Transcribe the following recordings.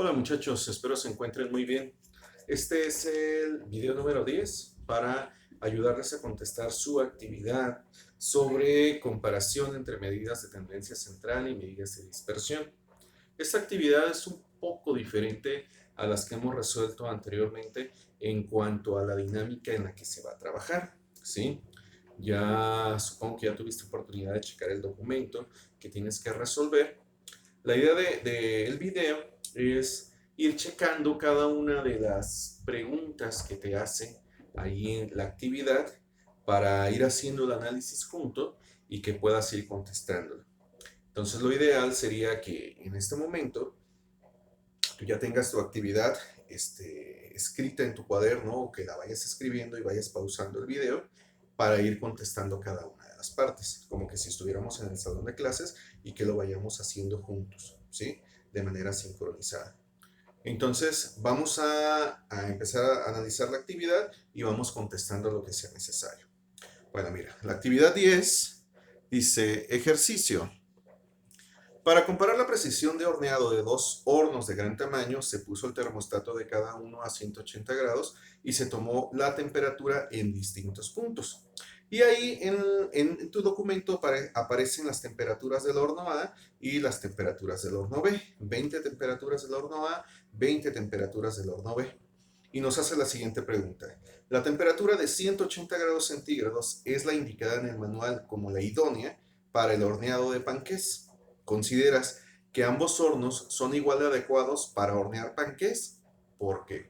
Hola muchachos, espero se encuentren muy bien. Este es el video número 10 para ayudarles a contestar su actividad sobre comparación entre medidas de tendencia central y medidas de dispersión. Esta actividad es un poco diferente a las que hemos resuelto anteriormente en cuanto a la dinámica en la que se va a trabajar, ¿sí? Ya supongo que ya tuviste oportunidad de checar el documento que tienes que resolver. La idea del video es ir checando cada una de las preguntas que te hace ahí en la actividad para ir haciendo el análisis junto y que puedas ir contestándolo. Entonces lo ideal sería que en este momento tú ya tengas tu actividad escrita en tu cuaderno o que la vayas escribiendo y vayas pausando el video para ir contestando cada una de las partes, como que si estuviéramos en el salón de clases y que lo vayamos haciendo juntos, ¿sí? De manera sincronizada. Entonces vamos a empezar a analizar la actividad y vamos contestando lo que sea necesario. Bueno, mira, la actividad 10 dice ejercicio. Para comparar la precisión de horneado de dos hornos de gran tamaño, se puso el termostato de cada uno a 180 grados y se tomó la temperatura en distintos puntos. Y ahí en tu documento aparecen las temperaturas del horno A y las temperaturas del horno B. 20 temperaturas del horno A, 20 temperaturas del horno B. Y nos hace la siguiente pregunta. La temperatura de 180 grados centígrados es la indicada en el manual como la idónea para el horneado de panqués. ¿Consideras que ambos hornos son igual de adecuados para hornear panqués? ¿Por qué?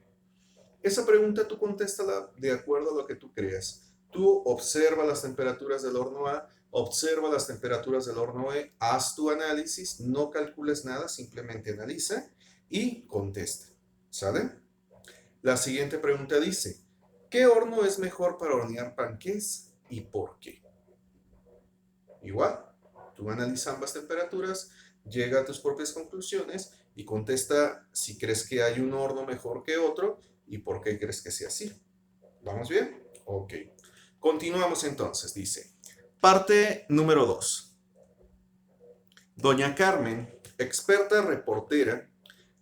Esa pregunta tú contéstala de acuerdo a lo que tú creas. Tú observa las temperaturas del horno A, observa las temperaturas del horno B, haz tu análisis, no calcules nada, simplemente analiza y contesta. ¿Sale? La siguiente pregunta dice, ¿qué horno es mejor para hornear panqués y por qué? Igual, tú analiza ambas temperaturas, llega a tus propias conclusiones y contesta si crees que hay un horno mejor que otro y por qué crees que sea así. ¿Vamos bien? Ok. Continuamos entonces, dice. Parte número 2. Doña Carmen, experta reportera,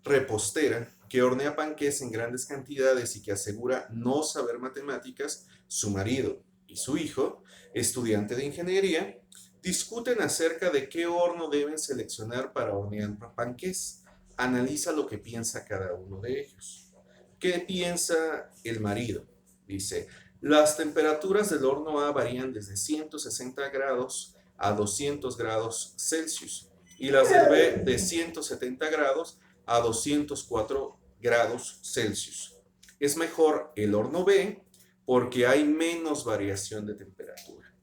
repostera, que hornea panqués en grandes cantidades y que asegura no saber matemáticas, su marido y su hijo, estudiante de ingeniería, discuten acerca de qué horno deben seleccionar para hornear panqués. Analiza lo que piensa cada uno de ellos. ¿Qué piensa el marido? Dice, las temperaturas del horno A varían desde 160 grados a 200 grados Celsius y las del B de 170 grados a 204 grados Celsius. Es mejor el horno B porque hay menos variación de temperatura.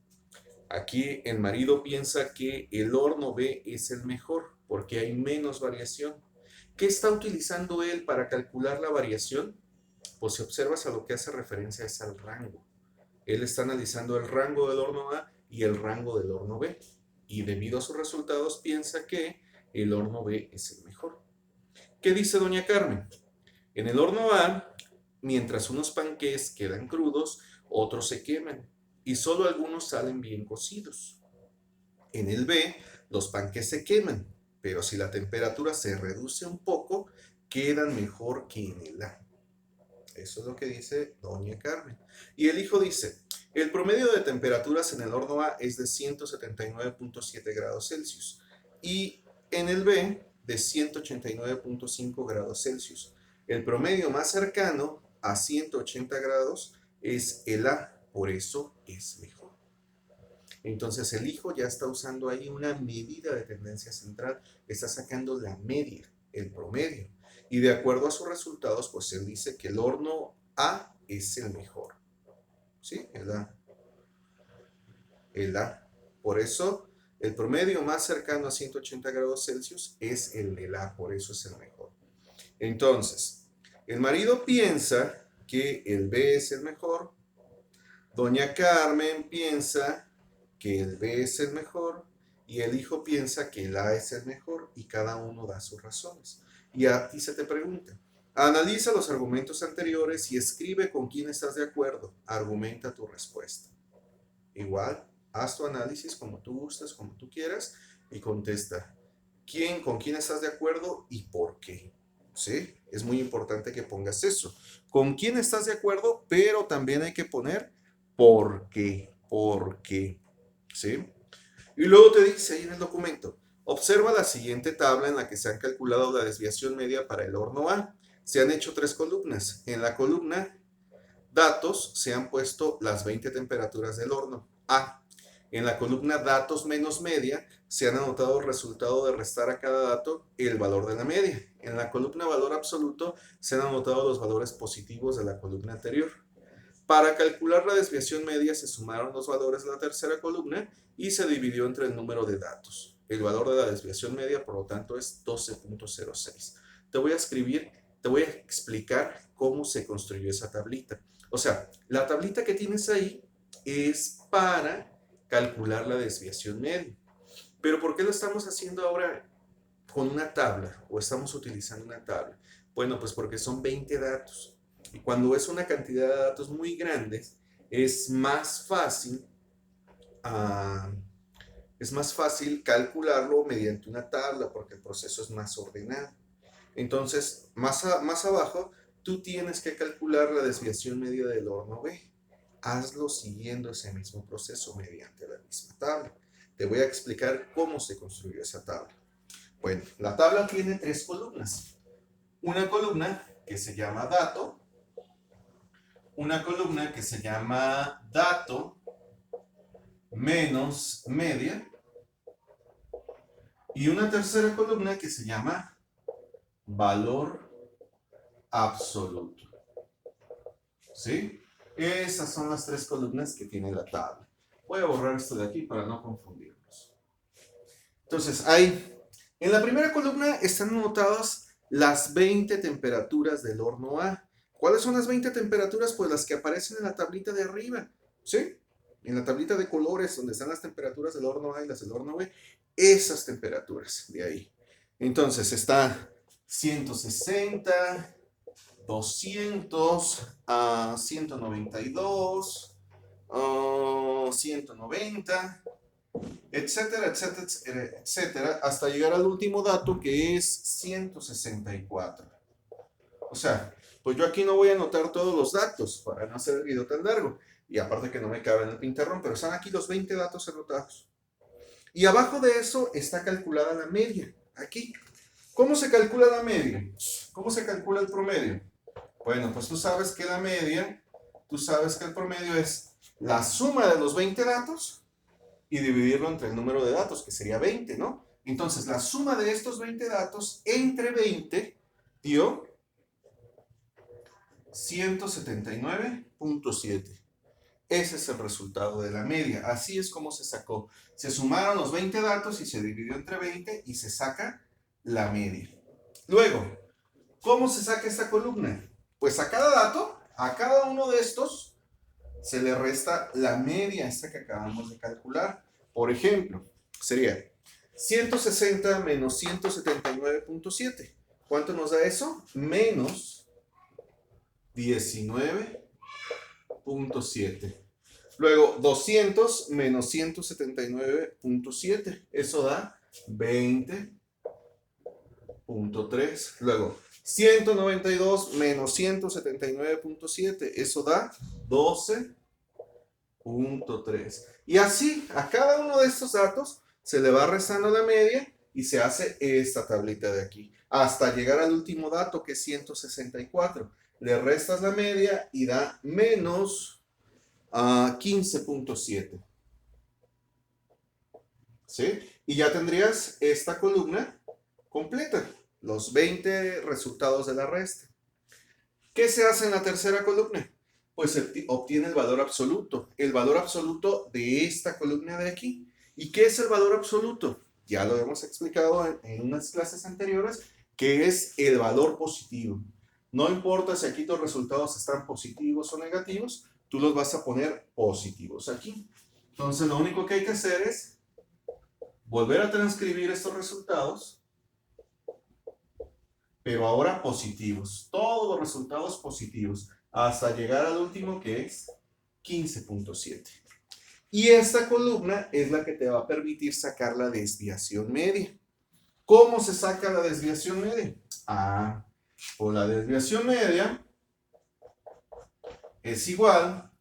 Aquí el marido piensa que el horno B es el mejor porque hay menos variación. ¿Qué está utilizando él para calcular la variación? Pues si observas a lo que hace referencia es al rango. Él está analizando el rango del horno A y el rango del horno B. Y debido a sus resultados piensa que el horno B es el mejor. ¿Qué dice doña Carmen? En el horno A, mientras unos panqués quedan crudos, otros se queman y solo algunos salen bien cocidos. En el B, los panqués se queman, pero si la temperatura se reduce un poco, quedan mejor que en el A. Eso es lo que dice doña Carmen. Y el hijo dice, el promedio de temperaturas en el horno A es de 179.7 grados Celsius y en el B de 189.5 grados Celsius. El promedio más cercano a 180 grados es el A, por eso es mejor. Entonces el hijo ya está usando ahí una medida de tendencia central, está sacando la media, el promedio. Y de acuerdo a sus resultados, pues él dice que el horno A es el mejor. ¿Sí? El A. El A. Por eso el promedio más cercano a 180 grados Celsius es el del A, por eso es el mejor. Entonces, el marido piensa que el B es el mejor, doña Carmen piensa que el B es el mejor y el hijo piensa que el A es el mejor y cada uno da sus razones. Y a ti se te pregunta, analiza los argumentos anteriores y escribe con quién estás de acuerdo, argumenta tu respuesta. Igual, haz tu análisis como tú gustes, como tú quieras y contesta con quién estás de acuerdo y por qué. ¿Sí? ¿sí? Es muy importante que pongas eso. ¿Con quién estás de acuerdo? Pero también hay que poner por qué, ¿sí? Y luego te dice ahí en el documento, observa la siguiente tabla en la que se han calculado la desviación media para el horno A. Se han hecho 3 columnas. En la columna datos se han puesto las 20 temperaturas del horno A. En la columna datos menos media se han anotado el resultado de restar a cada dato el valor de la media. En la columna valor absoluto se han anotado los valores positivos de la columna anterior. Para calcular la desviación media se sumaron los valores de la tercera columna y se dividió entre el número de datos. El valor de la desviación media, por lo tanto, es 12.06. Te voy a explicar cómo se construyó esa tablita. O sea, la tablita que tienes ahí es para calcular la desviación media. Pero ¿por qué lo estamos haciendo ahora con una tabla o estamos utilizando una tabla? Bueno, pues porque son 20 datos. Y cuando es una cantidad de datos muy grandes, es más fácil, uh, calcularlo mediante una tabla porque el proceso es más ordenado. Entonces, más abajo, tú tienes que calcular la desviación media del horno B. Hazlo siguiendo ese mismo proceso mediante la misma tabla. Te voy a explicar cómo se construyó esa tabla. Bueno, la tabla tiene 3 columnas. Una columna que se llama dato, una columna que se llama dato menos media y una tercera columna que se llama valor absoluto. ¿Sí? Esas son las 3 columnas que tiene la tabla. Voy a borrar esto de aquí para no confundirnos. Entonces, ahí, en la primera columna están anotadas las 20 temperaturas del horno A. ¿Cuáles son las 20 temperaturas? Pues las que aparecen en la tablita de arriba, ¿sí? En la tablita de colores donde están las temperaturas del horno A y las del horno B, esas temperaturas de ahí. Entonces está 160, 200, 192, 190, etcétera, etcétera, etcétera, hasta llegar al último dato que es 164. O sea, pues yo aquí no voy a anotar todos los datos para no hacer el video tan largo. Y aparte que no me cabe en el pizarrón, pero están aquí los 20 datos anotados. Y abajo de eso está calculada la media. Aquí. ¿Cómo se calcula la media? ¿Cómo se calcula el promedio? Bueno, pues tú sabes que la media, tú sabes que el promedio es la suma de los 20 datos y dividirlo entre el número de datos, que sería 20, ¿no? Entonces, la suma de estos 20 datos entre 20 dio 179.7. Ese es el resultado de la media. Así es como se sacó. Se sumaron los 20 datos y se dividió entre 20 y se saca la media. Luego, ¿cómo se saca esta columna? Pues a cada dato, a cada uno de estos, se le resta la media esta que acabamos de calcular. Por ejemplo, sería 160 menos 179.7. ¿Cuánto nos da eso? Menos 19.7. Luego 200 menos 179.7. Eso da 20.3. Luego 192 menos 179.7. Eso da 12.3. Y así, a cada uno de estos datos se le va restando la media y se hace esta tablita de aquí. Hasta llegar al último dato que es 164. Le restas la media y da menos 15.7. ¿Sí? Y ya tendrías esta columna completa. Los 20 resultados de la resta. ¿Qué se hace en la tercera columna? Pues obtiene el valor absoluto. El valor absoluto de esta columna de aquí. ¿Y qué es el valor absoluto? Ya lo hemos explicado en unas clases anteriores, que es el valor positivo. No importa si aquí tus resultados están positivos o negativos, tú los vas a poner positivos aquí. Entonces lo único que hay que hacer es volver a transcribir estos resultados, pero ahora positivos. Todos los resultados positivos, hasta llegar al último que es 15.7. Y esta columna es la que te va a permitir sacar la desviación media. ¿Cómo se saca la desviación media? O la desviación media es igual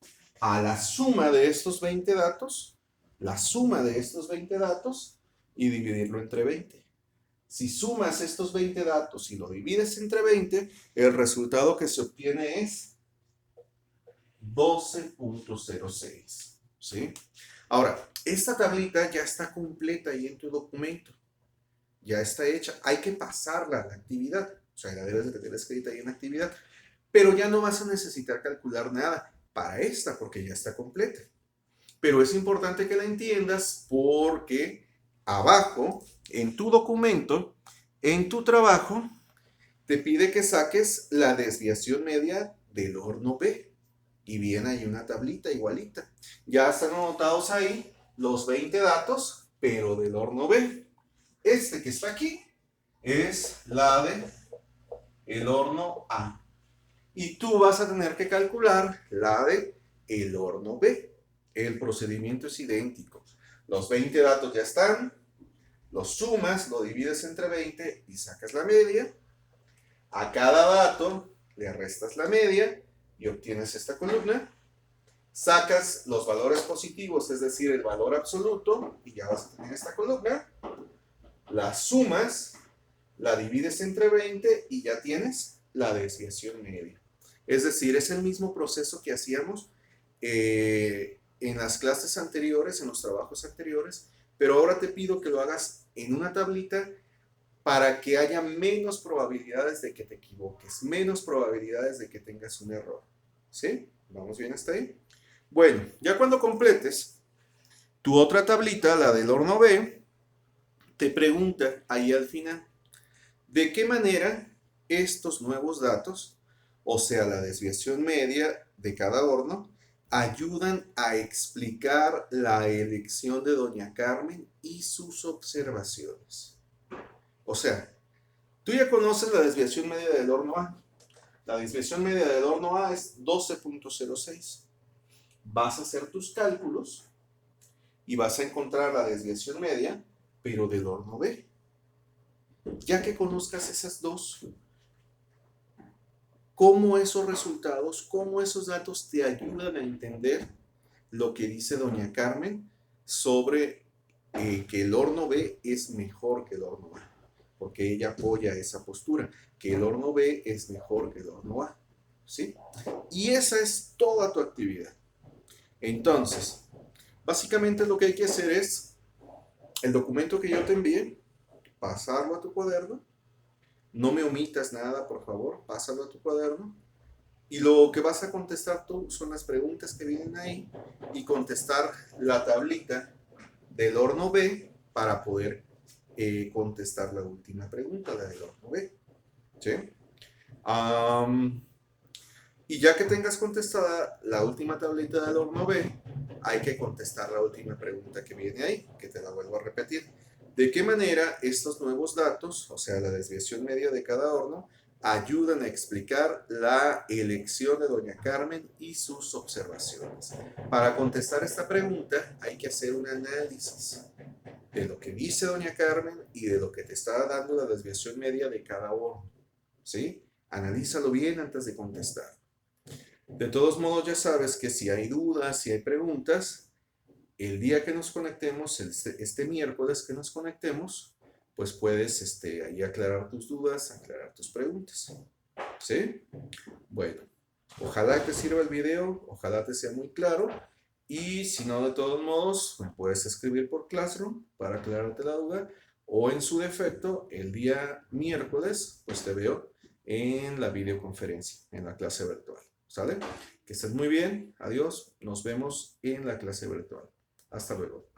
a la suma de estos 20 datos, la suma de estos 20 datos y dividirlo entre 20. Si sumas estos 20 datos y lo divides entre 20, el resultado que se obtiene es 12.06. ¿Sí? Ahora, esta tablita ya está completa ahí en tu documento. Ya está hecha. Hay que pasarla a la actividad. O sea, la debes de tener escrita ahí en la actividad. Pero ya no vas a necesitar calcular nada para esta porque ya está completa. Pero es importante que la entiendas porque abajo, en tu documento, en tu trabajo, te pide que saques la desviación media del horno B. Y viene ahí una tablita igualita. Ya están anotados ahí los 20 datos, pero del horno B. Este que está aquí es la de el horno A. Y tú vas a tener que calcular la de el horno B. El procedimiento es idéntico. Los 20 datos ya están, los sumas, lo divides entre 20 y sacas la media. A cada dato le restas la media y obtienes esta columna. Sacas los valores positivos, es decir, el valor absoluto, y ya vas a tener esta columna. La sumas, la divides entre 20 y ya tienes la desviación media. Es decir, es el mismo proceso que hacíamos en las clases anteriores, en los trabajos anteriores, pero ahora te pido que lo hagas en una tablita para que haya menos probabilidades de que te equivoques, menos probabilidades de que tengas un error. ¿Sí? ¿Vamos bien hasta ahí? Bueno, ya cuando completes tu otra tablita, la del horno B, te pregunta ahí al final, ¿de qué manera estos nuevos datos, o sea, la desviación media de cada horno, ayudan a explicar la elección de doña Carmen y sus observaciones? O sea, tú ya conoces la desviación media del horno A. La desviación media del horno A es 12.06. Vas a hacer tus cálculos y vas a encontrar la desviación media, pero del horno B. Ya que conozcas esas dos, cómo esos resultados, cómo esos datos te ayudan a entender lo que dice doña Carmen sobre que el horno B es mejor que el horno A, porque ella apoya esa postura, que el horno B es mejor que el horno A, ¿sí? Y esa es toda tu actividad. Entonces, básicamente lo que hay que hacer es el documento que yo te envíe, pasarlo a tu cuaderno. No me omitas nada, por favor, pásalo a tu cuaderno. Y lo que vas a contestar tú son las preguntas que vienen ahí y contestar la tablita del horno B para poder contestar la última pregunta, la del horno B. ¿Sí? Y ya que tengas contestada la última tablita del horno B, hay que contestar la última pregunta que viene ahí, que te la vuelvo a repetir. ¿De qué manera estos nuevos datos, o sea, la desviación media de cada horno, ayudan a explicar la elección de doña Carmen y sus observaciones? Para contestar esta pregunta hay que hacer un análisis de lo que dice doña Carmen y de lo que te está dando la desviación media de cada horno. ¿Sí? Analízalo bien antes de contestar. De todos modos, ya sabes que si hay dudas, si hay preguntas, el día que nos conectemos, este miércoles que nos conectemos, pues puedes ahí aclarar tus dudas, aclarar tus preguntas. ¿Sí? Bueno, ojalá te sirva el video, ojalá te sea muy claro. Y si no, de todos modos, me puedes escribir por Classroom para aclararte la duda. O en su defecto, el día miércoles, pues te veo en la videoconferencia, en la clase virtual. ¿Sale? Que estés muy bien. Adiós. Nos vemos en la clase virtual. Hasta luego.